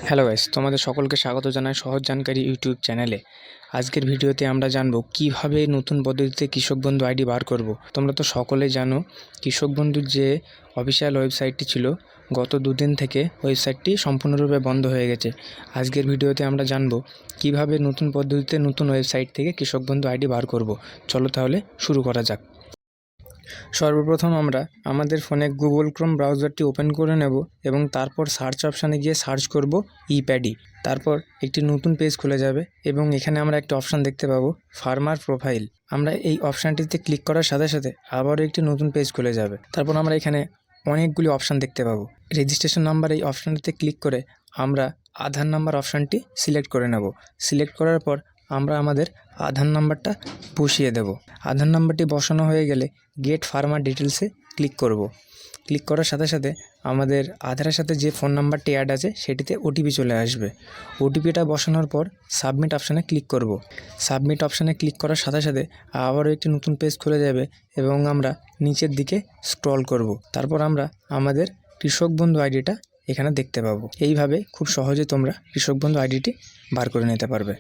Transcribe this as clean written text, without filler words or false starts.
Hello guys, তোমাদের সকলকে স্বাগত জানাই সহজ জানকারি ইউটিউব চ্যানেলে। আজকের ভিডিওতে আমরা জানবো কিভাবে নতুন পদ্ধতিতে কৃষক বন্ধু আইডি বার করব। তোমরা তো সকলেই জানো কৃষক বন্ধুর যে অফিসিয়াল ওয়েবসাইটটি ছিল গত দুদিন থেকে ওয়েবসাইটটি সম্পূর্ণরূপে বন্ধ হয়ে গেছে। আজকের ভিডিওতে আমরা জানবো কিভাবে নতুন পদ্ধতিতে নতুন ওয়েবসাইট থেকে কৃষক বন্ধু আইডি বার করব। চলো তাহলে শুরু করা যাক। সর্বপ্রথম আমরা আমাদের ফোনে গুগল ক্রোম ব্রাউজারটি ওপেন করে নেব এবং তারপর সার্চ অপশানে গিয়ে সার্চ করব ইপ্যাডি। তারপর একটি নতুন পেজ খুলে যাবে এবং এখানে আমরা একটি অপশান দেখতে পাবো ফার্মার প্রোফাইল। আমরা এই অপশানটিতে ক্লিক করার সাথে সাথে আবারও একটি নতুন পেজ খুলে যাবে। তারপর আমরা এখানে অনেকগুলি অপশান দেখতে পাবো। রেজিস্ট্রেশন নাম্বার এই অপশানটিতে ক্লিক করে আমরা আধার নাম্বার অপশানটি সিলেক্ট করে নেব। সিলেক্ট করার পর আমরা আমাদের আধার নাম্বারটা বসিয়ে দেব। আধার নাম্বারটি বসানো হয়ে গেলে গেট ফার্মার ডিটেলসে ক্লিক করব। ক্লিক করার সাথে সাথে আমাদের আধারের সাথে যে ফোন নাম্বারটি অ্যাড আছে সেটিতে ওটিপি চলে আসবে। ওটিপিটা বসানোর পর সাবমিট অপশানে ক্লিক করব। সাবমিট অপশানে ক্লিক করার সাথে সাথে আবারও একটি নতুন পেজ খুলে যাবে এবং আমরা নিচের দিকে স্ক্রল করব। তারপর আমরা আমাদের কৃষক বন্ধু আইডিটা এখানে দেখতে পাবো। এইভাবে খুব সহজে তোমরা কৃষক বন্ধু আইডিটি বার করে নিতে পারবে।